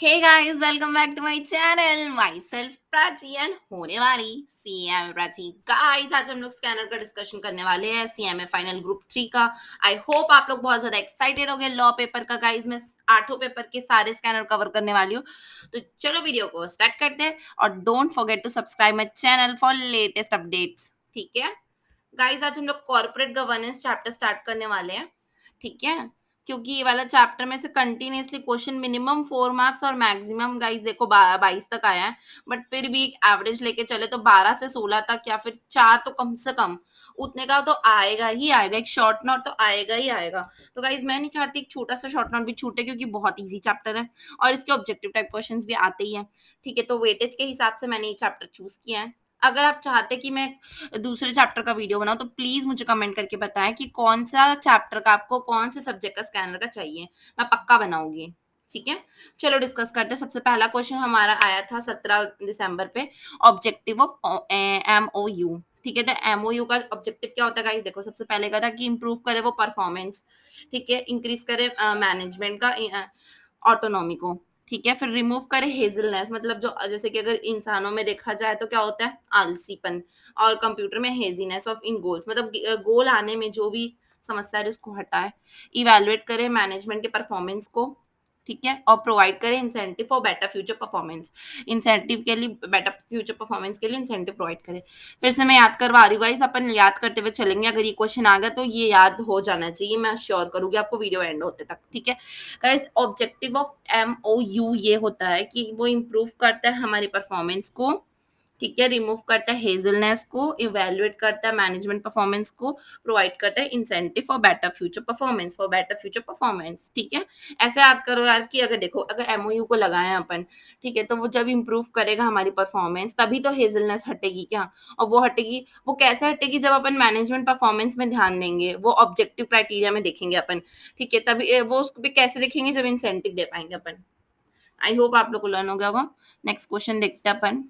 Hey guys, welcome back to my channel. Myself Prachi and होने वाली CM Prachi. Guys, आज हम लोग स्कैनर का डिस्कशन करने वाले हैं, सीएमए फाइनल ग्रुप 3 का। आई होप आप लोग बहुत ज्यादा एक्साइटेड हो गए लॉ पेपर का। गाइस, मैं आठों पेपर के सारे स्कैनर कवर करने वाली हूँ। तो चलो वीडियो को स्टार्ट करते हैं और don't forget to subscribe my channel for latest updates. ठीक है गाइस, आज हम लोग कॉर्पोरेट गवर्नेंस चैप्टर स्टार्ट करने वाले हैं। ठीक है, क्योंकि ये वाला चैप्टर में से कंटिन्यूअसली क्वेश्चन मिनिमम 4 मार्क्स और मैक्सिमम गाइस देखो 22 तक आया है। बट फिर भी एवरेज लेके चले तो 12 से 16 तक या फिर 4 तो कम से कम उतने का तो आएगा ही आएगा। एक शॉर्ट नोट तो आएगा ही आएगा। तो गाइस, मैं नहीं चाहती एक छोटा सा शॉर्ट नोट भी छूटे, क्योंकि बहुत इजी चैप्टर है और इसके ऑब्जेक्टिव टाइप क्वेश्चंस भी आते ही हैं। ठीक है, तो वेटेज के हिसाब से मैंने ये चैप्टर चूज किया है। अगर आप चाहते कि मैं दूसरे चैप्टर का वीडियो बनाओ तो प्लीज मुझे कमेंट करके बताएं कि कौन सा चैप्टर का आपको कौन से सब्जेक्ट का स्कैनर का चाहिए। मैं पक्का बनाऊंगी। ठीक है, चलो डिस्कस करते हैं। सबसे पहला क्वेश्चन हमारा आया था 17 दिसंबर पे, ऑब्जेक्टिव ऑफ MOU। ठीक है, तो MOU का ऑब्जेक्टिव क्या होता है गाइस? देखो, सबसे पहले का था कि इंप्रूव करे वो परफॉर्मेंस। ठीक है, इंक्रीज करे मैनेजमेंट का ऑटोनॉमी को। ठीक है, फिर रिमूव करे हेजलनेस, मतलब जो जैसे कि अगर इंसानों में देखा जाए तो क्या होता है? आलसीपन। और कंप्यूटर में हेजीनेस ऑफ इन गोल्स, मतलब गोल आने में जो भी समस्या है उसको हटाए। इवेलुएट करे मैनेजमेंट के परफॉर्मेंस को। ठीक है, और प्रोवाइड करे incentive for better future performance. Incentive के लिए, बेटर फ्यूचर परफॉर्मेंस के लिए इंसेंटिव प्रोवाइड करे। फिर से मैं याद करवा रही हूँ गाइस, अपन याद करते हुए चलेंगे। अगर ये क्वेश्चन आ गया तो ये याद हो जाना चाहिए, मैं श्योर करूंगी आपको वीडियो एंड होते तक। ठीक है गाइस, ऑब्जेक्टिव ऑफ MOU ये होता है कि वो इम्प्रूव करता है हमारी परफॉर्मेंस को। ठीक है, रिमूव करता है हेजलनेस को, इवेल्युएट करता है मैनेजमेंट परफॉर्मेंस को, प्रोवाइड करता है incentive for better future performance, for better future performance. ठीक है, ऐसे याद करो यार कि अगर देखो, अगर MOU को लगाए अपन, ठीक है, तो वो जब इंप्रूव करेगा हमारी परफॉर्मेंस तभी तो हेजलनेस हटेगी क्या। और वो हटेगी, वो कैसे हटेगी? जब अपन मैनेजमेंट परफॉर्मेंस में ध्यान देंगे, वो ऑब्जेक्टिव क्राइटेरिया में देखेंगे अपन। ठीक है, तभी वो उसको भी कैसे देखेंगे? जब इंसेंटिव दे पाएंगे अपन। आई होप आप लोग को लर्न हो गया होगा। नेक्स्ट क्वेश्चन देखते हैं अपन।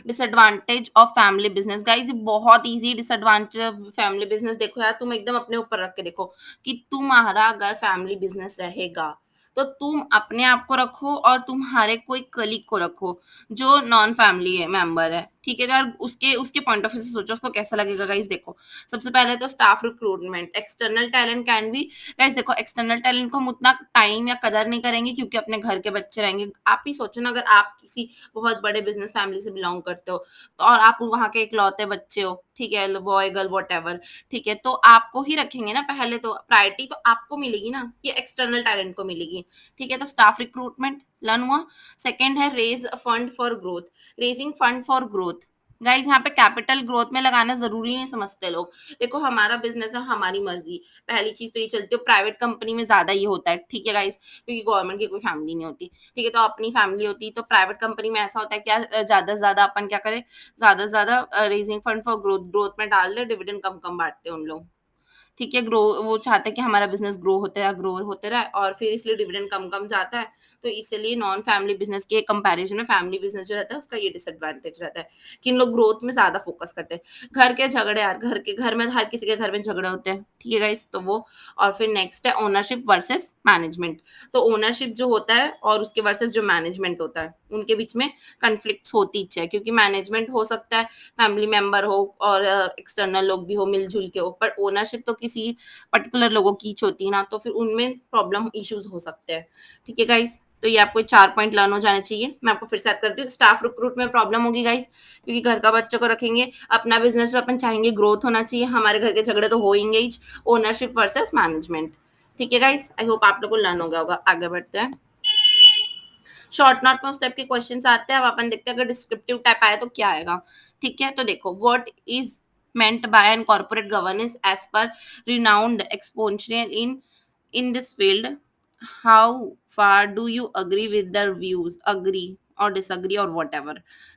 Disadvantage of family business. Guys, ये बहुत easy disadvantage of family business. देखो यार, तुम एकदम अपने ऊपर रख के देखो कि तुम्हारा अगर फैमिली बिजनेस रहेगा तो तुम अपने आप को रखो और तुम्हारे कोई कलीग को रखो जो नॉन फैमिली है मेंबर है। ठीक है यार, उसके उसके पॉइंट ऑफ व्यू से सोचो उसको कैसा लगेगा। गाइस देखो, सबसे पहले तो staff recruitment, external talent can be. Guys देखो, एक्सटर्नल टैलेंट को हम उतना टाइम या कदर नहीं करेंगे क्योंकि अपने घर के बच्चे रहेंगे। आप ही सोचो ना, अगर आप किसी बहुत बड़े बिजनेस फैमिली से बिलोंग करते हो तो और आप वहाँ के इकलौते बच्चे हो, ठीक है, बॉय गर्ल वॉट एवर, ठीक है, तो आपको ही रखेंगे ना। पहले तो प्रायोरिटी तो आपको मिलेगी ना, कि एक्सटर्नल टैलेंट को मिलेगी। ठीक है, तो स्टाफ रिक्रूटमेंट लर्न हुआ। सेकेंड है raise fund for growth, raising fund for growth. Guys, यहाँ पे कैपिटल ग्रोथ में लगाना जरूरी नहीं समझते लोग। देखो, हमारा बिजनेस है, हमारी मर्जी। पहली चीज तो ये चलती है, प्राइवेट कंपनी में ज्यादा ये होता है। ठीक है गाइज, क्योंकि गवर्नमेंट की कोई फैमिली नहीं होती। ठीक है, तो अपनी फैमिली होती तो प्राइवेट कंपनी में ऐसा होता है क्या, ज्यादा से ज्यादा अपन क्या करें, ज्यादा से ज्यादा raising fund for growth, growth में डाल दे, डिविडेंड कम कम बांटते हैं उन लोग। ठीक है, ग्रो, वो चाहते हैं कि हमारा बिजनेस ग्रो होते रहा, ग्रो होते रहा, और फिर इसलिए डिविडेंड कम कम जाता है। तो इसलिए नॉन फैमिली बिजनेस के कंपैरिजन में फैमिली बिजनेस जो रहता है उसका ये डिसएडवांटेज रहता है कि इन लोग ग्रोथ में ज्यादा फोकस करते हैं। घर के झगड़े यार, घर में हर किसी के घर में झगड़े होते हैं। ठीक है गाइस, तो वो। और फिर नेक्स्ट है ओनरशिप वर्सेस मैनेजमेंट। तो ओनरशिप जो होता है और उसके वर्सेस जो मैनेजमेंट होता है, उनके बीच में कन्फ्लिक्ट्स होती है, क्योंकि मैनेजमेंट हो सकता है फैमिली मेंबर हो और एक्सटर्नल लोग भी हो, मिलजुल के हो, पर ओनरशिप तो किसी पर्टिकुलर लोगों की ही होती है ना, तो फिर उनमें प्रॉब्लम इश्यूज हो सकते हैं। ठीक है गाइस, तो ये आपको 4 पॉइंट लर्न हो जाने चाहिए। मैं आपको फिर से याद करती हूँ, स्टाफ रिक्रूट में प्रॉब्लम होगी गाइस, क्योंकि घर का बच्चों को रखेंगे। अपना बिजनेस अपन चाहेंगे ग्रोथ होना चाहिए, हमारे घर के झगड़े तो होंगे ही। Ownership versus management. ठीक है गाइस, आई होप आप लोग को लर्न हो गया होगा। आगे बढ़ते हैं। शॉर्ट नोट में उस टाइप के क्वेश्चन आते हैं। अब अपन देखते हैं अगर डिस्क्रिप्टिव टाइप आया तो क्या आएगा। ठीक है, तो देखो, what is meant by an corporate governance as per renowned exponential in this field? How far do you agree with their views? Agree or disagree or whatever.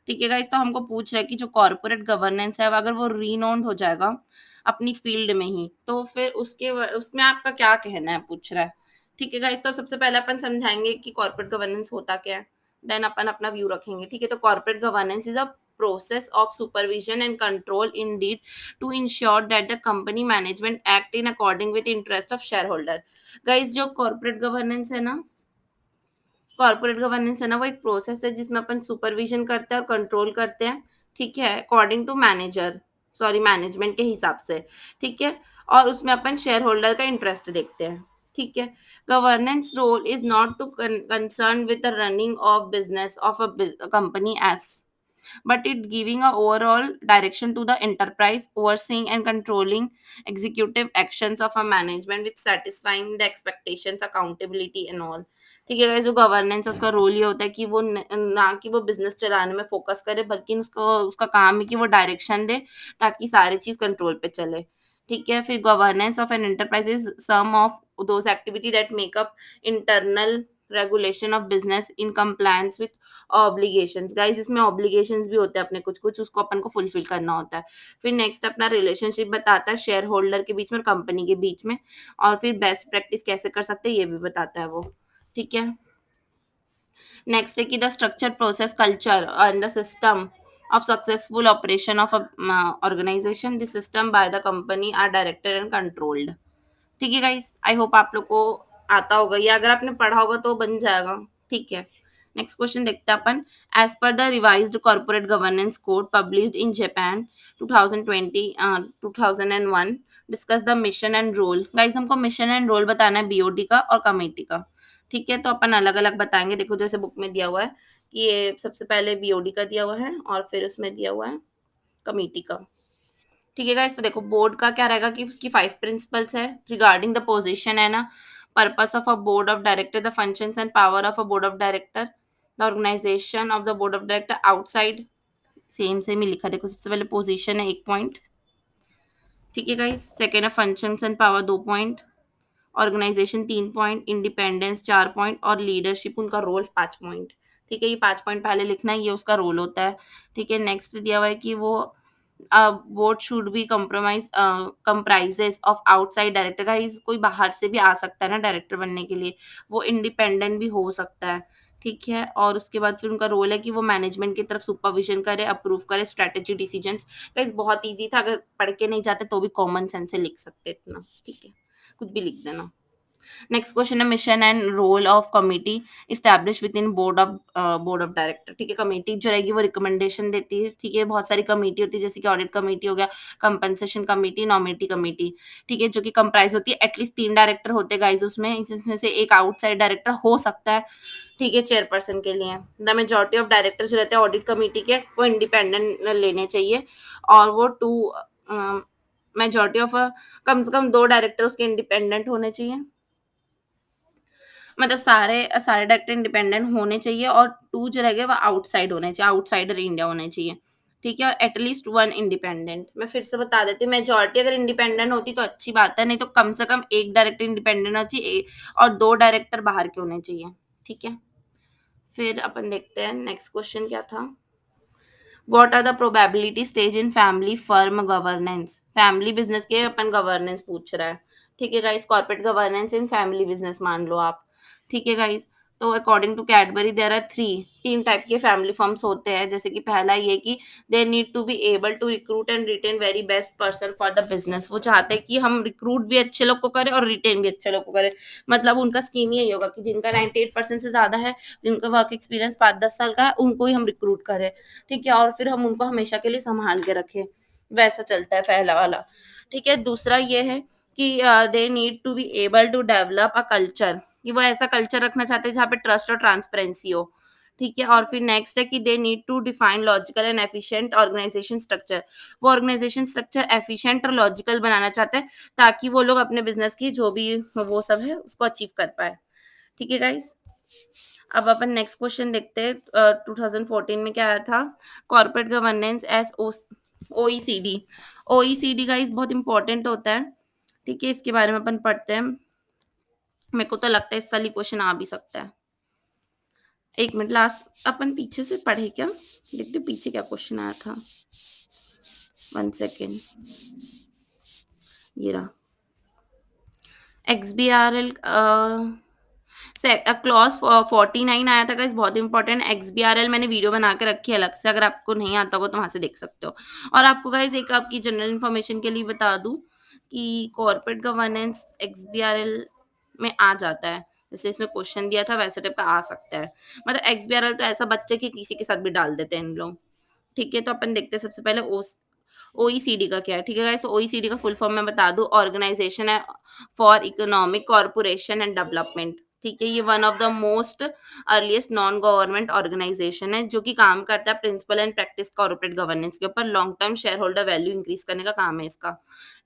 ठीक है गाइस, तो हमको पूछ रहा है कि जो कॉर्पोरेट गवर्नेंस है अगर वो रिनाउंड हो जाएगा अपनी फील्ड में ही, तो फिर उसके उसमें आपका क्या कहना है, पूछ रहा है। ठीक है गाइस, तो सबसे पहले अपन समझाएंगे कि कॉर्पोरेट गवर्नेंस होता क्या है, देन अपन अपना व्यू रखेंगे। ठीक है, तो corporate governance is a process of supervision and control indeed to ensure that the company management act in according with interest of shareholder. Guys, जो corporate governance है ना, कॉर्पोरेट गवर्नेंस है ना, वो एक प्रोसेस है जिसमें अपन सुपरविज़न करते हैं और कंट्रोल करते हैं, ठीक है? अकॉर्डिंग टू मैनेजमेंट के हिसाब से, ठीक है? और उसमें अपन शेयर होल्डर का इंटरेस्ट देखते हैं, ठीक है? Governance role is not to concern with the running of business of a company as but it giving a overall direction to the enterprise, overseeing and controlling executive actions of a management with satisfying the expectations, accountability and all. ठीक है guys, जो governance है उसका role ये होता है कि वो ना कि वो बिजनेस चलाने में फोकस करे, बल्कि उसको उसका काम है कि वो डायरेक्शन दे ताकि सारी चीज कंट्रोल पे चले, ठीक है? फिर governance of an enterprise is some of those activity that make up internal regulation of business in compliance with obligations. Guys, इसमें ऑब्लिगेशंस भी होते हैं अपने कुछ-कुछ, उसको अपन को फुलफिल करना होता है। फिर नेक्स्ट अपना रिलेशनशिप बताता है शेयर होल्डर के बीच में और कंपनी के बीच में, और फिर बेस्ट प्रैक्टिस कैसे कर सकते हैं ये भी बताता है वो, ठीक है? नेक्स्ट है कि the structure, process, culture and the system of successful operation of organisation, the system by the company are directed and controlled. ठीक है गाइस, आई होप आप लोग को आता होगा, या अगर आपने पढ़ा होगा तो बन जाएगा, ठीक है? नेक्स्ट क्वेश्चन देखते हैं अपन। As per the revised corporate governance code published in Japan 2020 2001, discuss the mission and role. Guys, हमको मिशन एंड रोल बताना है बीओडी का और कमेटी का, ठीक है? तो अपन अलग अलग बताएंगे। देखो जैसे बुक में दिया हुआ है कि ये सबसे पहले बीओडी का दिया हुआ है और फिर उसमें दिया हुआ है कमेटी का, ठीक है गाइस? तो देखो बोर्ड का क्या रहेगा कि उसकी 5 प्रिंसिपल्स है रिगार्डिंग द पोजीशन, है ना? Purpose of a board of director, the functions and power of a board of director, the organisation of the board of director outside, same same ही लिखा। देखो सबसे पहले पोजीशन है 1 पॉइंट, ठीक है गाइस? सेकंड है functions and power 2 point, organisation 3 point, independence 4 point और लीडरशिप उनका रोल 5 पॉइंट, ठीक है? ये 5 पॉइंट पहले लिखना है, ये उसका रोल होता है, ठीक है? नेक्स्ट दिया हुआ है कि वो board should be comprises of outside director. Guys, कोई बाहर से भी आ सकता है ना डायरेक्टर बनने के लिए, वो इंडिपेंडेंट भी हो सकता है, ठीक है? और उसके बाद फिर उनका रोल है कि वो मैनेजमेंट की तरफ सुपरविजन करे, अप्रूव करे स्ट्रेटेजी डिसीजंस। गाइस, बहुत इजी था, अगर पढ़ के नहीं जाते तो भी कॉमन सेंस से लिख सकते इतना, ठीक है? कुछ भी लिख देना। नेक्स्ट क्वेश्चन है mission and role of committee establish within board of director, ठीक है? कमेटी जो रहेगी वो रिकमेंडेशन देती है, ठीक है? बहुत सारी कमेटी होती है, जैसे कि ऑडिट कमेटी हो गया, कंपनसेशन कमेटी, नॉमिनेटी कमेटी, ठीक है? जो कि कंप्राइज होती है, एटलीस्ट 3 डायरेक्टर होते हैं गाइस उसमें, इसमें से एक आउटसाइड डायरेक्टर हो सकता है, ठीक है? चेयरपर्सन के लिए द मेजॉरिटी ऑफ डायरेक्टर जो रहते हैं ऑडिट कमेटी के, वो इंडिपेंडेंट लेने चाहिए, और वो मेजॉरिटी ऑफ कम से कम 2 डायरेक्टर उसके इंडिपेंडेंट होने चाहिए, मतलब सारे सारे डायरेक्टर इंडिपेंडेंट होने चाहिए, और 2 जो रह गए वो आउटसाइड होने चाहिए, आउटसाइडर इंडिया होने चाहिए, ठीक है? और एटलीस्ट 1 इंडिपेंडेंट। मैं फिर से बता देती हूँ, मेजॉरिटी अगर इंडिपेंडेंट होती तो अच्छी बात है, नहीं तो कम से कम 1 डायरेक्टर इंडिपेंडेंट होना चाहिए और 2 डायरेक्टर बाहर के होने चाहिए, ठीक है? फिर अपन देखते हैं नेक्स्ट क्वेश्चन क्या था। What are the probability stage in family firm governance? Family business के अपन गवर्नेंस पूछ रहा है, ठीक है guys? Corporate governance in family business मान लो आप, ठीक है गाइस? तो according to Cadbury there are 3 type के फैमिली फर्म्स होते हैं, जैसे कि पहला ये कि they need to be able to recruit and retain very best person for the business. वो चाहते हैं कि हम रिक्रूट भी अच्छे लोग को करें और रिटेन भी अच्छे लोग को करें, मतलब उनका स्कीम यही होगा कि जिनका 98% से ज्यादा है, जिनका वर्क एक्सपीरियंस 5-10 साल का है, उनको ही हम रिक्रूट करें, ठीक है? और फिर हम उनको हमेशा के लिए सँभाल के रखें, वैसा चलता है पहला वाला, ठीक है? दूसरा ये है कि they need to be able to develop a culture, कि वो ऐसा कल्चर रखना चाहते हैं जहाँ पे ट्रस्ट और ट्रांसपेरेंसी हो, ठीक है? और फिर नेक्स्ट है कि they need to define logical and efficient organisation structure. वो ऑर्गेनाइजेशन स्ट्रक्चर एफिशिएंट और लॉजिकल बनाना चाहते हैं, ताकि वो लोग अपने बिज़नेस की जो भी वो सब है, उसको अचीव कर पाएँ, ठीक है गाइज़? अब अपन नेक्स्ट क्वेश्चन देखते हैं। 2014 में क्या आया था? Corporate governance S OECD. OECD guys बहुत इंपॉर्टेंट होता है, ठीक है? इसके बारे में अपन पढ़ते हैं। मेरे को तो लगता है इस साल ही क्वेश्चन आ भी सकता है। एक मिनट, लास्ट अपन पीछे से पढ़े क्या? देखते हो पीछे क्या क्वेश्चन आया था। 1 सेकेंड, ये रहा। एक्सबीआरएल क्लॉज 49 आया था गाइस, बहुत इंपॉर्टेंट। एक्सबीआरएल मैंने वीडियो बना के रखी है अलग से, अगर आपको नहीं आता होगा तो वहां से देख सकते हो। और आपको गाइस एक आपकी जनरल इन्फॉर्मेशन के लिए बता दूं कि कॉर्पोरेट गवर्नेंस एक्सबीआरएल में आ जाता है, जैसे इसमें क्वेश्चन दिया था वैसे टाइप का आ सकता है। मतलब एक्सबीआरएल तो ऐसा बच्चे के किसी के साथ भी डाल देते हैं इन लोग। ठीक है, तो अपन देखते हैं सबसे पहले ओईसीडी का क्या है। ठीक है गाइस, ओईसीडी का फुल फॉर्म मैं बता दूं, ऑर्गेनाइजेशन है for economic corporation and development. ठीक है, ये one of the most earliest non government organisation है जो कि काम करता है principle and practice corporate governance के ऊपर। Long term share holder value increase करने का काम है इसका।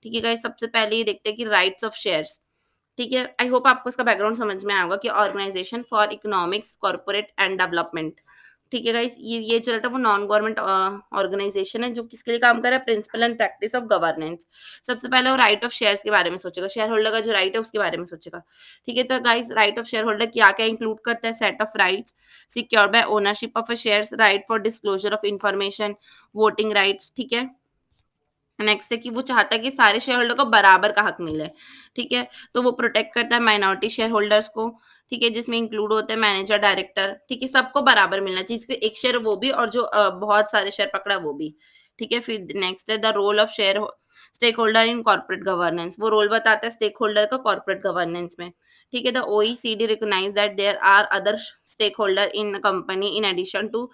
ठीक है गाइस, सबसे पहले ये देखते हैं कि राइट्स ऑफ शेयर्स। ठीक है, आई होप आपको इसका बैकग्राउंड समझ में आया होगा कि organisation for economics corporate and development. ठीक है गाइस, ये जो रहता है वो नॉन गवर्नमेंट ऑर्गेनाइजेशन है जो किसके लिए काम कर रहा है, principle and practice of governance. सबसे पहले वो राइट ऑफ शेयर्स के बारे में सोचेगा, शेयर होल्डर का जो राइट है उसके बारे में सोचेगा। ठीक है, तो guys right of share holder क्या क्या इंक्लूड करता है, set of rights secured by ownership of a shares, right for disclosure of information, voting rights. ठीक है, नेक्स्ट है कि वो चाहता है कि सारे शेयर होल्डर को बराबर का हक मिले। ठीक है, तो वो प्रोटेक्ट करता है माइनॉरिटी शेयर होल्डर्स को। ठीक है, जिसमें इंक्लूड होते हैं मैनेजर, डायरेक्टर। ठीक है, सबको बराबर मिलना चाहिए, जिसके एक शेयर वो भी और जो बहुत सारे शेयर पकड़ा वो भी। ठीक है, फिर नेक्स्ट है the role of share stake holder in corporate governance. वो रोल बताता है स्टेक होल्डर का कॉर्पोरेट गवर्नेंस में। ठीक है, the OECD recognise that there are other stake holder in company in addition to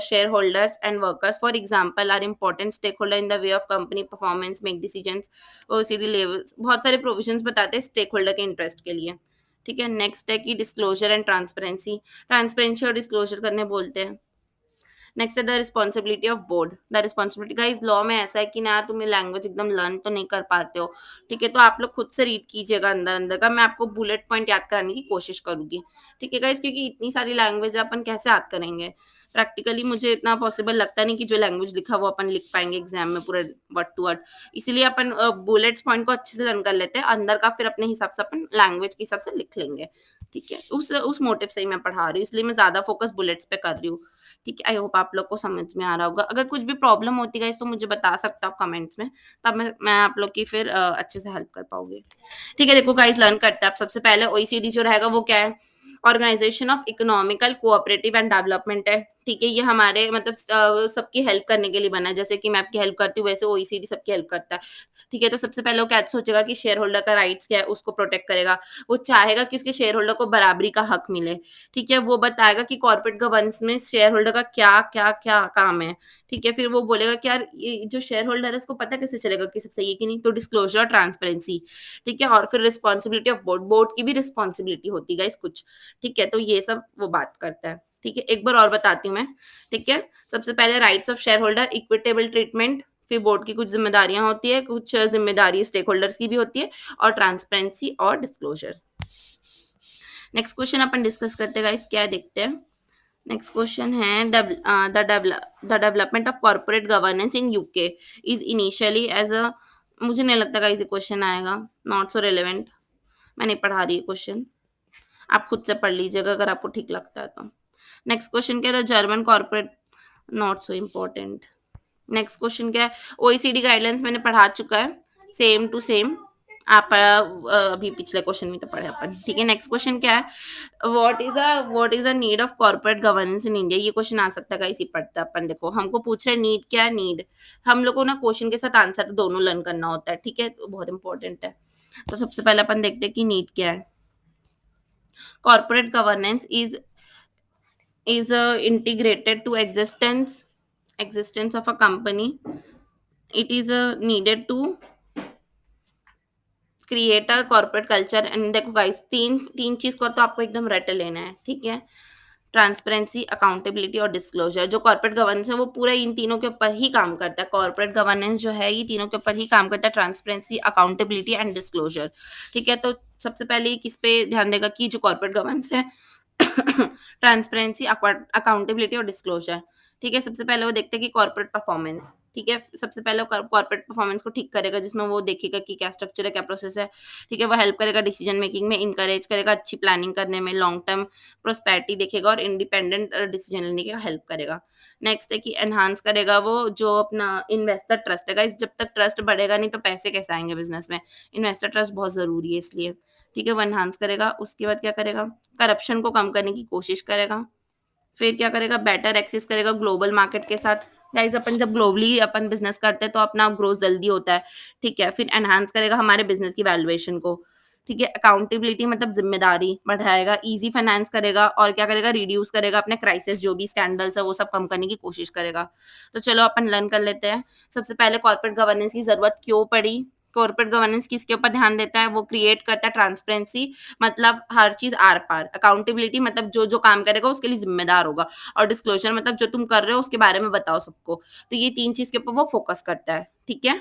shareholders and workers. For example, are important stakeholder in the way of company performance, make decisions. OCD levels बहुत सारे provisions बताते हैं stake holder के interest के लिए। ठीक है, next है कि डिस्क्लोजर एंड ट्रांसपेरेंसी। ट्रांसपेरेंसी और डिस्क्लोजर करने बोलते हैं। नेक्स्ट है the responsibility of board. The responsibility का इस लॉ में ऐसा है कि ना तुम लैंग्वेज एकदम लर्न तो नहीं कर पाते हो। ठीक है, तो आप लोग खुद से रीड कीजिएगा अंदर अंदर का, मैं आपको बुलेट पॉइंट याद कराने की कोशिश करूंगी। ठीक है गाइस, क्योंकि इतनी सारी लैंग्वेज अपन कैसे याद करेंगे, प्रैक्टिकली मुझे इतना पॉसिबल लगता नहीं कि जो लैंग्वेज लिखा वो अपन लिख पाएंगे एग्जाम में पूरे वर्ड टू वर्ड। इसीलिए अपन बुलेट्स पॉइंट को अच्छे से लर्न कर लेते हैं, अंदर का फिर अपने हिसाब से अपन लैंग्वेज के हिसाब से लिख लेंगे। ठीक है, उस मोटिव से ही मैं पढ़ा रही हूँ, इसलिए मैं ज्यादा फोकस बुलेट्स पे कर रही हूँ। ठीक है, आई होप आप लोग को समझ में आ रहा होगा। अगर कुछ भी प्रॉब्लम होती है तो मुझे बता सकते हो आप कमेंट्स में, तब मैं आप लोग की फिर अच्छे से हेल्प कर पाऊंगी। ठीक है, देखो गाइस लर्न करते हैं आप। सबसे पहले ओईसीडी जो रहेगा वो क्या है, organisation of economical cooperative and development है। ठीक है, ये हमारे मतलब सबकी हेल्प करने के लिए बना है, जैसे कि मैं आपकी हेल्प करती हूँ वैसे ओईसीडी सबकी हेल्प करता है। ठीक है, तो सबसे पहले वो क्या सोचेगा कि शेयर होल्डर का राइट्स क्या है उसको प्रोटेक्ट करेगा। वो चाहेगा कि उसके शेयर होल्डर को बराबरी का हक मिले। ठीक है, वो बताएगा कि कॉर्पोरेट गवर्नेंस में शेयर होल्डर का क्या क्या क्या काम है। ठीक है, फिर वो बोलेगा कि यार ये जो शेयर होल्डर है इसको पता कैसे चलेगा कि सब सही है कि नहीं, तो डिस्क्लोजर, ट्रांसपेरेंसी। ठीक है, और फिर रिस्पॉन्सिबिलिटी ऑफ बोर्ड, बोर्ड की भी रिस्पॉन्सिबिलिटी होती है कुछ। ठीक है, तो ये सब वो बात करता है। ठीक है, एक बार और बताती हूँ मैं। ठीक है, सबसे पहले rights of share holder, equitable treatment, फिर बोर्ड की कुछ जिम्मेदारियां होती है, कुछ जिम्मेदारी स्टेक होल्डर्स की भी होती है, और ट्रांसपेरेंसी और डिस्क्लोजर। नेक्स्ट क्वेश्चन अपन डिस्कस करते हैं गाइस, क्या है देखते हैं। नेक्स्ट क्वेश्चन है the development of corporate governance in UK is initially as a, मुझे नहीं लगता गाइस ये क्वेश्चन आएगा, नॉट सो रिलेवेंट। मैं नहीं पढ़ा रही क्वेश्चन, आप खुद से पढ़ लीजिएगा अगर आपको ठीक लगता है तो। नेक्स्ट क्वेश्चन क्या है, the German corporate, not so important. Next question क्या है, ओईसीडी गाइडलाइंस मैंने पढ़ा चुका है, सेम टू सेम। आप अभी पिछले क्वेश्चन में तो पढ़े अपन। ठीक है, नेक्स्ट क्वेश्चन क्या है, what is a need of corporate governance in India. ये क्वेश्चन आ सकता है इसी पढ़ता है अपन। देखो हमको पूछ रहे नीड क्या है, नीड हम लोग को ना क्वेश्चन के साथ आंसर दोनों लर्न करना होता है। ठीक है, तो बहुत इंपॉर्टेंट है। तो सबसे पहले अपन देखते हैं कि नीड क्या है। Corporate governance is integrated to existence of a company. It is needed to create a corporate culture and, देखो गाइस तीन तीन चीज को तो आपको एकदम रट लेना है। ठीक है, ट्रांसपेरेंसी, अकाउंटेबिलिटी और डिस्क्लोजर। जो कॉर्पोरेट गवर्नेंस है वो पूरा इन तीनों के ऊपर ही काम करता है। कॉर्पोरेट गवर्नेंस जो है ये तीनों के ऊपर ही काम करता है, ट्रांसपेरेंसी, अकाउंटेबिलिटी एंड डिस्क्लोजर। ठीक है, तो सबसे पहले किस पे ध्यान देगा कि जो कॉर्पोरेट गवर्नेंस है ट्रांसपेरेंसी, अकाउंटेबिलिटी और डिस्क्लोजर। ठीक है, सबसे पहले वो देखते हैं कि कॉर्पोरेट परफॉर्मेंस। ठीक है, सबसे पहले वो कॉर्पोरेट परफॉर्मेंस को ठीक करेगा, जिसमें वो देखेगा कि क्या स्ट्रक्चर है, क्या प्रोसेस है। ठीक है, वो हेल्प करेगा डिसीजन मेकिंग में, इनकरेज करेगा अच्छी प्लानिंग करने में, लॉन्ग टर्म प्रोस्पेरिटी देखेगा और इंडिपेंडेंट डिसीजन लेने का हेल्प करेगा। नेक्स्ट है कि एनहांस करेगा वो जो अपना इन्वेस्टर ट्रस्ट है गाइस, जब तक ट्रस्ट बढ़ेगा नहीं तो पैसे कैसे आएंगे बिजनेस में, इन्वेस्टर ट्रस्ट बहुत जरूरी है इसलिए। ठीक है, वो एनहांस करेगा। उसके बाद क्या करेगा, करप्शन को कम करने की कोशिश करेगा। फिर क्या करेगा, बेटर एक्सेस करेगा ग्लोबल मार्केट के साथ। गाइस अपन जब ग्लोबली अपन बिजनेस करते हैं तो अपना ग्रोथ जल्दी होता है। ठीक है, फिर एनहांस करेगा हमारे बिजनेस की वैल्यूएशन को। ठीक है? अकाउंटेबिलिटी मतलब ज़िम्मेदारी बढ़ाएगा, ईज़ी फाइनेंस करेगा और क्या करेगा रिड्यूस करेगा अपने क्राइसिस जो भी स्कैंडल्स है वो सब कम करने की कोशिश करेगा। तो चलो अपन लर्न कर लेते हैं। सबसे पहले कॉर्पोरेट गवर्नेंस की ज़रूरत क्यों पड़ी? कॉर्पोरेट गवर्नेंस किसके ऊपर ध्यान देता है? वो क्रिएट करता है ट्रांसपेरेंसी मतलब हर चीज़ आर-पार। अकाउंटेबिलिटी मतलब जो-जो काम करेगा उसके लिए ज़िम्मेदार होगा और डिस्क्लोज़र मतलब जो तुम कर रहे हो उसके बारे में बताओ सबको। तो ये 3 चीज़ के ऊपर वो फ़ोकस करता है, ठीक है?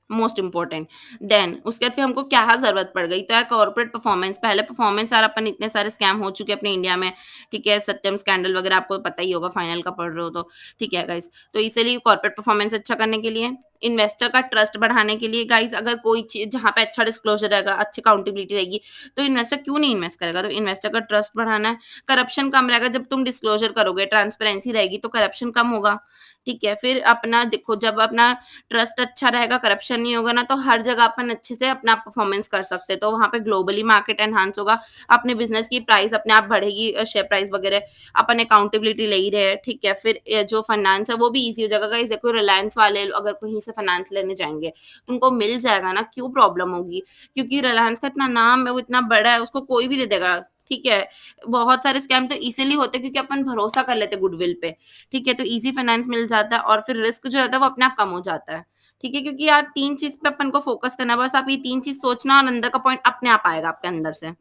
मोस्ट इम्पोर्टेंट देन उसके बाद फिर हमको क्या जरूरत पड़ गई तो यार कॉर्पोरेट परफॉर्मेंस पहले परफॉर्मेंस यार अपन इतने सारे स्कैम हो चुके हैं अपने इंडिया में ठीक है सत्यम स्कैंडल वगैरह आपको पता ही होगा फाइनल का पढ़ रहे हो तो ठीक है गाइस तो इसलिए कॉर्पोरेट परफॉर्मेंस अच्छा करने के लिए इन्वेस्टर का ट्रस्ट बढ़ाने के लिए गाइस अगर कोई चीज जहाँ पे अच्छा डिस्क्लोजर रहेगा अच्छी अकाउंटेबिलिटी रहेगी तो इन्वेस्टर क्यों नहीं इन्वेस्ट करेगा तो इन्वेस्टर का ट्रस्ट बढ़ाना है करप्शन कम रहेगा जब तुम डिस्क्लोजर करोगे ट्रांसपेरेंसी रहेगी तो करप्शन कम होगा ठीक है फिर अपना देखो जब अपना ट्रस्ट अच्छा रहेगा, करप्शन नहीं होगा ना, तो हर जगह अपन अच्छे से अपना परफॉर्मेंस कर सकते हैं। तो वहाँ पे ग्लोबली मार्केट एनहांस होगा, अपने बिज़नेस की प्राइस अपने आप बढ़ेगी शेयर प्राइस वगैरह, अपन अकाउंटेबिलिटी ले ही रहे हैं, ठीक है। फिर जो फाइनेंस है वो भी ईज़ी हो जाएगा। गाइस देखो रिलायंस वाले अगर कहीं से फाइनेंस लेने जाएँगे, तो उनको मिल जाएगा ना, क्यों प्रॉब्लम होगी? क्योंकि रिलायंस का इतना नाम है, वो इतना बड़ा है, उसको कोई भी दे देगा, ठीक है। बहुत सारे स्कैम तो इसीलिए होते हैं क्योंकि अपन भरोसा कर लेते हैं गुडविल पे। ठीक है, तो ईज़ी फाइनेंस मिल जाता है और फिर रिस्क जो रहता है वो अपने आप कम हो जाता है। ठीक है, क्योंकि यार 3 चीज़ पे अपन को फ़ोकस करना है, बस आप ये 3 चीज़ सोचना और अंदर का पॉइंट अपने आप आएगा आपके अंदर से।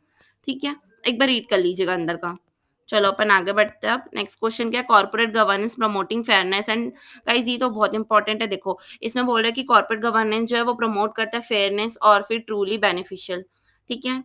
ठीक है? एक बार रीड कर लीजिएगा अंदर का। चलो अपन आगे बढ़ते हैं अब। नेक्स्ट क्वेश्चन क्या है? Corporate governance promoting fairness and guys ये तो बहुत इंपॉर्टेंट है देखो, इसमें बोल रहा है कि कॉर्पोरेट गवर्नेंस जो है वो प्रमोट करता है फेयरनेस और फिर ट्रूली बेनिफिशियल। ठीक है?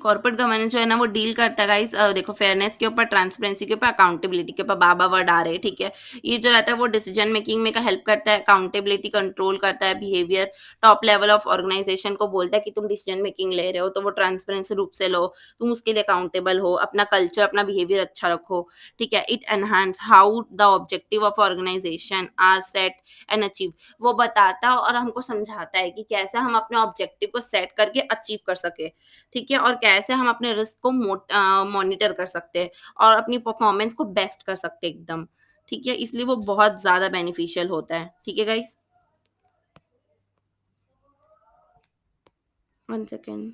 कॉर्पोरेट गवर्नेंस जो है ना वो डील करता है गाइस देखो फेयरनेस के ऊपर ट्रांसपेरेंसी के ऊपर अकाउंटेबिलिटी के ऊपर बाबा वर्ड आ रहे हैं ठीक है ये जो रहता है वो डिसीजन मेकिंग में का हेल्प करता है अकाउंटेबिलिटी कंट्रोल करता है behaviour top level of organisation को बोलता है कि तुम डिसीजन मेकिंग ले रहे हो तो वो ट्रांसपेरेंसी रूप से लो तुम उसके लिए अकाउंटेबल हो अपना कल्चर अपना बिहेवियर अच्छा रखो ठीक है it enhance how the objective of organisation are set and achieve वो बताता है और हमको समझाता है कि कैसे हम अपने ऑब्जेक्टिव को सेट करके अचीव कर सके ठीक है? और कैसे हम अपने रिस्क को मॉनिटर कर सकते हैं और अपनी परफॉर्मेंस को बेस्ट कर सकते हैं एकदम, ठीक है? इसलिए वो बहुत ज़्यादा बेनिफिशियल होता है, ठीक है गाइज़? 1 सेकंड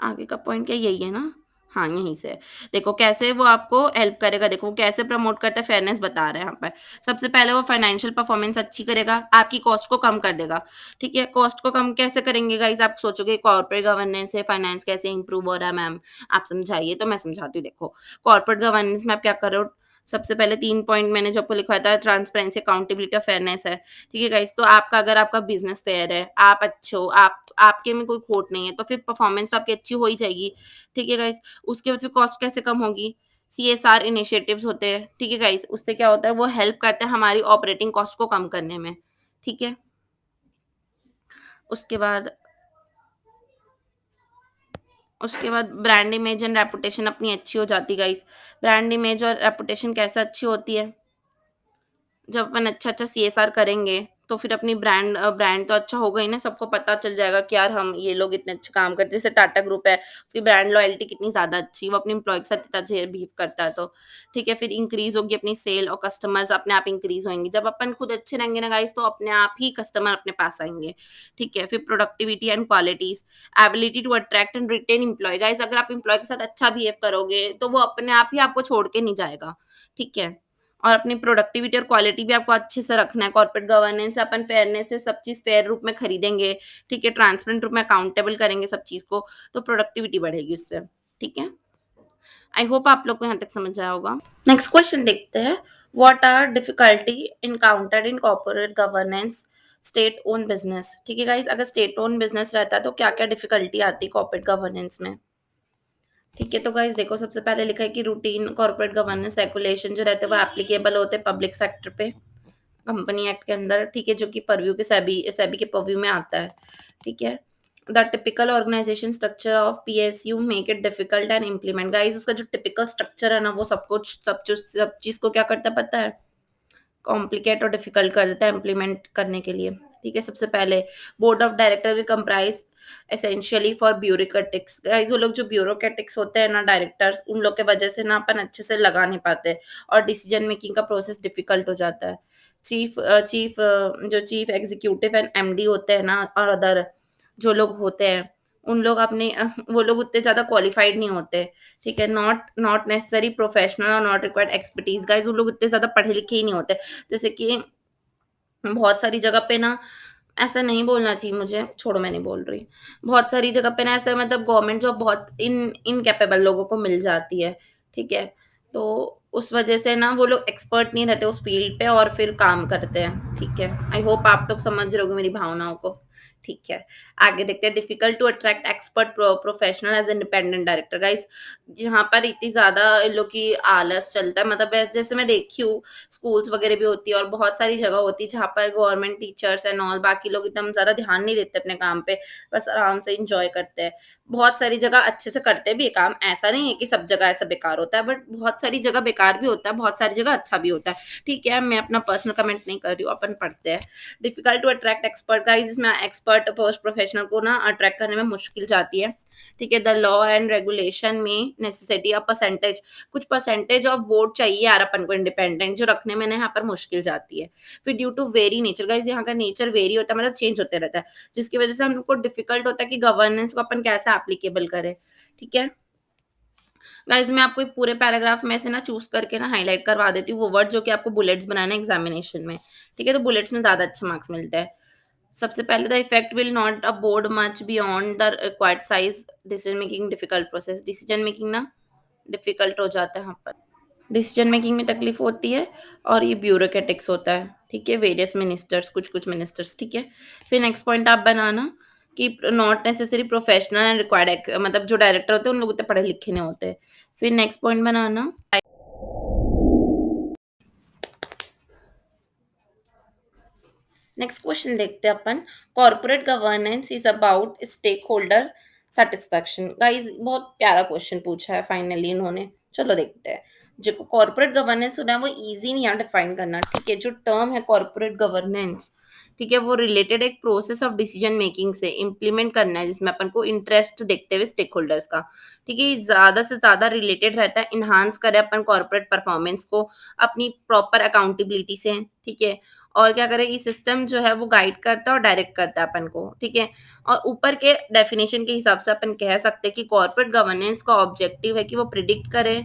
आगे का पॉइंट क्या यही है ना? हाँ, यहीं से है। देखो कैसे वो आपको हेल्प करेगा देखो वो कैसे प्रमोट करता है फेयरनेस बता रहा है यहाँ पर। सबसे पहले वो फाइनेंशियल परफॉर्मेंस अच्छी करेगा, आपकी कॉस्ट को कम कर देगा, ठीक है? कॉस्ट को कम कैसे करेंगे गाइज़ आप सोचोगे कॉर्पोरेट गवर्नेंस से फाइनेंस कैसे इंप्रूव हो रहा है मैम? आप समझाइए तो मैं समझाती हूँ देखो। कॉर्पोरेट गवर्नेंस में आप क्या कर रहे हो सबसे पहले 3 पॉइंट मैंने जो आपको लिखवाया था ट्रांसपेरेंसी, अकाउंटेबिलिटी और फेयरनेस है। ठीक है गाइस तो आपका अगर आपका बिजनेस फेयर है आप अच्छे हो आप आपके में कोई खोट नहीं है तो फिर परफॉर्मेंस तो आपकी अच्छी हो ही जाएगी ठीक है गाइस उसके बाद फिर कॉस्ट कैसे कम होगी सीएसआर इनिशिएटिव्स होते हैं ठीक है गाइस उससे क्या होता है वो हेल्प करते हैं हमारी ऑपरेटिंग कॉस्ट को कम करने में ठीक है उसके बाद ब्रांड इमेज एंड रेपुटेशन अपनी अच्छी हो जाती गाइस ब्रांड इमेज और रेपुटेशन कैसे अच्छी होती है जब अपन अच्छा-अच्छा सीएसआर करेंगे, तो फिर अपनी ब्रांड तो अच्छा होगा ही ना, सबको पता चल जाएगा कि यार हम ये लोग इतने अच्छे काम करते हैं। जैसे टाटा ग्रुप है, उसकी ब्रांड लॉयल्टी कितनी ज़्यादा अच्छी है, वो अपने एम्प्लॉयी के साथ इतना अच्छे बिहेव करता है तो, ठीक है। फिर इंक्रीज़ होगी अपनी सेल और कस्टमर्स अपने आप इंक्रीज़ होंगे। जब अपन खुद अच्छे रहेंगे ना गाइज़, तो अपने आप ही कस्टमर अपने पास आएँगे, ठीक है। फिर productivity and qualities, ability to attract and retain employee guys अगर आप एम्प्लॉयी के साथ अच्छा बिहेव करोगे, तो वो अपने आप ही आपको छोड़ के नहीं जाएगा, ठीक है। और अपनी प्रोडक्टिविटी और क्वालिटी भी आपको अच्छे से रखना है। कॉर्पोरेट गवर्नेंस अपन फेयरनेस से सब चीज़ फेयर रूप में खरीदेंगे, ठीक है? ट्रांसपेरेंट रूप में अकाउंटेबल करेंगे सब चीज़ को, तो प्रोडक्टिविटी बढ़ेगी उससे, ठीक है? आई होप आप लोग को यहाँ तक समझ आया होगा। नेक्स्ट क्वेश्चन देखते हैं, what are difficulty encountered in corporate governance state owned business? ठीक है गाइज़, अगर स्टेट ओन्ड बिज़नेस रहता है तो क्या-क्या डिफिकल्टी आती है कॉर्पोरेट गवर्नेंस में? ठीक है, तो गाइज़ देखो सबसे पहले लिखा है कि रूटीन कॉर्पोरेट गवर्नेंस रेगुलेशन जो रहते हैं वो एप्लीकेबल होते हैं पब्लिक सेक्टर पे, कंपनी एक्ट के अंदर, ठीक है, जो कि परव्यू के सेबी सेबी के पर्व्यू में आता है, ठीक है। The typical organisation structure of PSU make it difficult and implement guys उसका जो टिपिकल स्ट्रक्चर है ना वो सब चीज़ को क्या करता है पता है? कॉम्प्लिकेट और डिफिकल्ट कर देता है इम्प्लीमेंट करने के लिए। ठीक है, सबसे पहले board of director will comprise essentially for bureaucratics guys वो लोग जो ब्यूरोक्रेटिक्स होते हैं ना डायरेक्टर्स उन लोग के वजह से ना अपन अच्छे से लगा नहीं पाते और डिसीजन मेकिंग का प्रोसेस डिफिकल्ट हो जाता है। जो चीफ एग्ज़ीक्यूटिव एंड एमडी होते हैं ना और अदर जो लोग होते हैं, उन लोग वो लोग उतने ज़्यादा क्वालिफ़ाइड नहीं होते, ठीक है? नॉट नॉट नेसेसरी प्रोफ़ेशनल और नॉट रिक्वायर्ड एक्सपर्टीज़ गाइज़, वो लोग इतने ज़्यादा पढ़े लिखे ही नहीं होते। जैसे कि बहुत सारी जगह पे ना ऐसा नहीं बोलना चाहिए मुझे, छोड़ो मैं नहीं बोल रही। बहुत सारी जगह पे ना ऐसा मतलब गवर्नमेंट जॉब बहुत इनकैपेबल लोगों को मिल जाती है, ठीक है? तो उस वजह से ना वो लोग एक्सपर्ट नहीं रहते उस फ़ील्ड पे और फिर काम करते हैं, ठीक है? आई होप आप लोग समझ रहे होंगे मेरी भावनाओं को, ठीक है? आगे देखते हैं difficult to attract expert professional as independent director guys, जहाँ पर इतनी ज़्यादा इन लोग की आलस चलता है मतलब जैसे मैं देखी हूँ स्कूल्स वगैरह भी होती है और बहुत सारी जगह होती है जहाँ पर गवर्नमेंट टीचर्स एंड ऑल बाकी लोग इतना ज़्यादा ध्यान नहीं देते अपने काम पे, बस आराम से एन्जॉय करते हैं। बहुत सारी जगह अच्छे से करते भी हैं काम, ऐसा नहीं है कि सब जगह ऐसा बेकार होता है, बट बहुत सारी जगह बेकार भी होता है, बहुत सारी जगह अच्छा भी होता है। ठीक है, मैं अपना पर्सनल कमेंट नहीं कर रही हूँ, अपन पढ़ते हैं। Difficult to attract expert guys, इसमें एक्सपर्ट पोस्ट प्रोफेशनल को ना अट्रैक्ट करने में मुश्किल जाती है। ठीक है, द लॉ एंड रेगुलेशन में नेसेसिटी ऑफ परसेंटेज, कुछ परसेंटेज ऑफ वोट चाहिए यार अपन को इंडिपेंडेंट, जो रखने में ना यहाँ पर मुश्किल जाती है। फिर due to very nature guys, यहाँ का नेचर वेरी होता है मतलब चेंज होते रहता है, जिसकी वजह से हमको डिफिकल्ट होता है कि गवर्नेंस को अपन कैसे एप्लीकेबल करें। ठीक है गाइस, मैं आपको एक पूरे पैराग्राफ में से ना चूज करके ना हाईलाइट करवा देती हूँ वो वर्ड जो कि आपको बुलेट्स बनाना है एग्जामिनेशन में। ठीक है, तो बुलेट्स में ज्यादा अच्छे मार्क्स मिलते हैं। सबसे पहले the effect will not aboard much beyond the required size, decision making difficult process, decision making ना डिफिकल्ट हो जाता है यहाँ पर, डिसीजन मेकिंग में तकलीफ होती है और ये ब्यूरोक्रेटिक्स होता है। ठीक है, वेरियस मिनिस्टर्स, कुछ कुछ मिनिस्टर्स, ठीक है। फिर नेक्स्ट पॉइंट आप बनाना कि not necessary professional and required, मतलब जो डायरेक्टर होते हैं उन लोग उतने पढ़े लिखे नहीं होते। फिर नेक्स्ट पॉइंट बनाना, नेक्स्ट क्वेश्चन देखते हैं अपन। Corporate governance is about stakeholder satisfaction guys, बहुत प्यारा क्वेश्चन पूछा है फाइनली इन्होंने, चलो देखते हैं। जो कॉर्पोरेट गवर्नेंस होना है वो इजी नहीं है डिफाइन करना। ठीक है, जो टर्म है कॉर्पोरेट गवर्नेंस, ठीक है, वो रिलेटेड एक प्रोसेस ऑफ डिसीजन मेकिंग से इम्प्लीमेंट करना है जिसमें अपन को इंटरेस्ट देखते हुए स्टेक होल्डर्स का। ठीक है, ये ज्यादा से ज्यादा रिलेटेड रहता है, इन्हांस करे अपन कॉर्पोरेट परफॉर्मेंस को अपनी प्रॉपर अकाउंटेबिलिटी से। ठीक है, और क्या करेगी सिस्टम जो है वो गाइड करता है और डायरेक्ट करता है अपन को। ठीक है, और ऊपर के डेफिनेशन के हिसाब से अपन कह सकते हैं कि कॉर्पोरेट गवर्नेंस का ऑब्जेक्टिव है कि वो प्रिडिक्ट करे,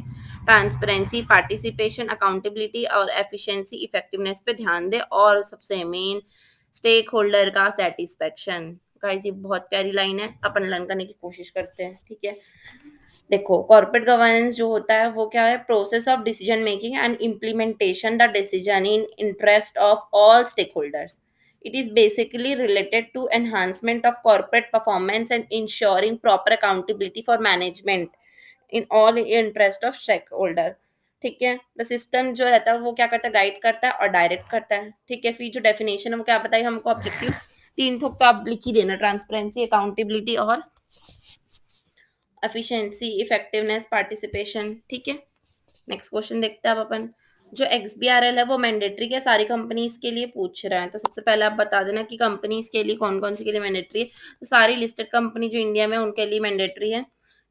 ट्रांसपेरेंसी, पार्टिसिपेशन, अकाउंटेबिलिटी और एफिशिएंसी इफेक्टिवनेस पे ध्यान दे, और सबसे मेन स्टेक होल्डर का सेटिस्फेक्शन। गाइस, ये बहुत प्यारी लाइन है, अपन लर्न करने की कोशिश करते हैं। ठीक है, देखो कॉर्पोरेट गवर्नेंस जो होता है वो क्या है, process of decision making and implementation the decision in interest of all stake holders. It is basically related to enhancement of corporate performance and ensuring proper accountability for management in all interest of stake holder. ठीक है, the system जो रहता है वो क्या करता है, guide करता है और डायरेक्ट करता है। ठीक है, फिर जो डेफिनेशन है वो क्या बताइए हमको, ऑब्जेक्टिव तीन थोक तो आप लिख ही देना, ट्रांसपेरेंसी, अकाउंटेबिलिटी और एफिशिएंसी, इफेक्टिवनेस, पार्टिसिपेशन। ठीक है, नेक्स्ट क्वेश्चन देखते हैं अब अपन। जो XBRL है वो मैंडेटरी क्या सारी कंपनीज के लिए पूछ रहा है, तो सबसे पहले आप बता देना कि कंपनीज के लिए कौन कौन सी के लिए मैंडेटरी है। तो सारी लिस्टेड कंपनी जो इंडिया में उनके लिए मैंडेटरी है।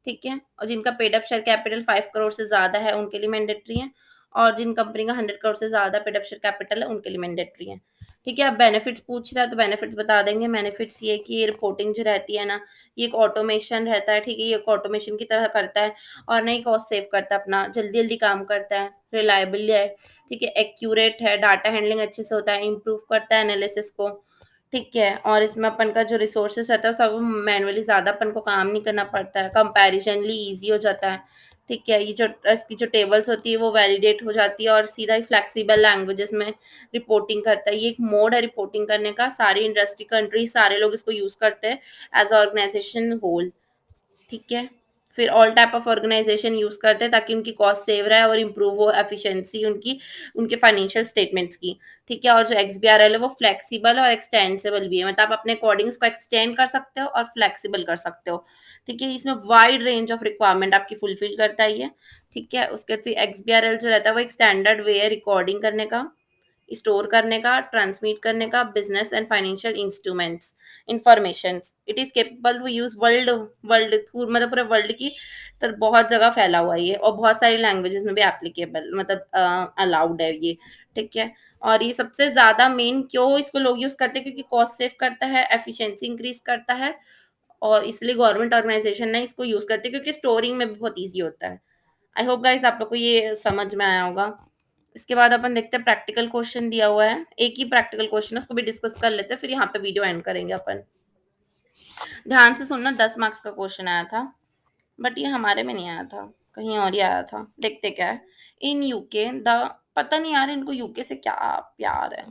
ठीक है, और जिनका paid up share capital 5 crore से ज़्यादा है उनके लिए मैंडेटरी है, और जिन कंपनी का 100 करोड़ से ज़्यादा पेड अप शेयर कैपिटल है उनके लिए मैंडेटरी है। ठीक है, अब बेनिफिट्स पूछ रहा है तो बेनिफिट्स बता देंगे। बेनिफिट्स ये कि ये रिपोर्टिंग जो रहती है ना, ये एक ऑटोमेशन रहता है। ठीक है, ये एक ऑटोमेशन की तरह करता है और नहीं कॉस्ट सेव करता है, अपना जल्दी जल्दी काम करता है, रिलायबल है। ठीक है, एक्यूरेट है, डाटा हैंडलिंग अच्छे से होता है, इम्प्रूव करता है एनालिसिस को। ठीक है, और इसमें अपन का जो रिसोर्सेस रहता है सब मैनुअली, ज़्यादा अपन को काम नहीं करना पड़ता है, कंपैरिजनली ईजी हो जाता है। ठीक है, ये जो इसकी जो टेबल्स होती है वो वैलिडेट हो जाती है और सीधा ही फ्लेक्सिबल लैंग्वेजेस में रिपोर्टिंग करता है। ये एक मोड है रिपोर्टिंग करने का, सारी इंडस्ट्री कंट्री सारे लोग इसको यूज़ करते हैं एज ऑर्गेनाइजेशन होल। ठीक है, फिर all type of organisation use करते हैं ताकि उनकी कॉस्ट सेव रहे और इम्प्रूव हो एफिशिएंसी उनकी, उनके फाइनेंशियल स्टेटमेंट्स की। ठीक है, और जो XBRL है वो फ्लेक्सिबल और एक्सटेंसिबल भी है, मतलब आप अपने अकॉर्डिंग उसको एक्सटेंड कर सकते हो और फ्लेक्सिबल कर सकते हो। ठीक है, इसमें वाइड रेंज ऑफ रिक्वायरमेंट आपकी फुलफिल करता है ये। ठीक है, उसके बाद फिर XBRL जो रहता है वो एक स्टैंडर्ड वे है रिकॉर्डिंग करने का, स्टोर करने का, ट्रांसमिट करने का business and financial instruments information. It is capable to use world world मतलब पूरे वर्ल्ड की तर बहुत जगह फैला हुआ है ये, और बहुत सारी लैंग्वेजेस में भी एप्लीकेबल मतलब अलाउड है ये। ठीक है? और ये सबसे ज़्यादा मेन क्यों इसको लोग यूज़ करते हैं, क्योंकि कॉस्ट सेव करता है, एफिशिएंसी इंक्रीज़ करता है और इसलिए गवर्नमेंट ऑर्गनाइज़ेशन ना इसको यूज़ करते हैं, क्योंकि स्टोरिंग में भी बहुत ईज़ी होता है। आई होप गाइस आप लोग को ये समझ में आया होगा। इसके बाद अपन देखते हैं प्रैक्टिकल क्वेश्चन दिया हुआ है। एक ही प्रैक्टिकल क्वेश्चन है, उसको भी डिस्कस कर लेते हैं, फिर यहाँ पे वीडियो एंड करेंगे अपन। ध्यान से सुनना, 10 मार्क्स का क्वेश्चन आया था, बट ये हमारे में नहीं आया था, कहीं और ही आया था। देखते क्या है। इन यूके द पता नहीं यार इनको यूके से क्या प्यार है।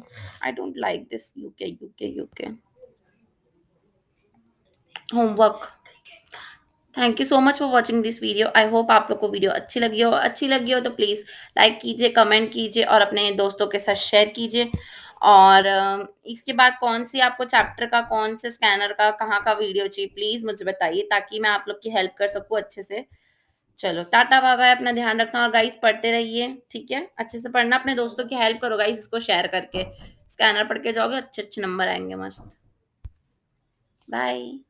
I don't like this UK UK UK. Homework. Thank you so much for watching this video. I hope आप लोग को वीडियो अच्छी लगी हो तो प्लीज़ लाइक कीजिए, कमेंट कीजिए और अपने दोस्तों के साथ शेयर कीजिए। और इसके बाद कौन सी आपको चैप्टर का, कौन से स्कैनर का, कहाँ का वीडियो चाहिए, प्लीज़ मुझे बताइए ताकि मैं आप लोग की हेल्प कर सकूँ अच्छे से। चलो टाटा बाय बाय, अपना ध्यान रखना और गाइस पढ़ते रहिए, ठीक है? अच्छे से पढ़ना, अपने दोस्तों की हेल्प करो गाइस इसको शेयर करके। स्कैनर पढ़ के जाओगे, अच्छे-अच्छे नंबर आएँगे मस्त। बाय।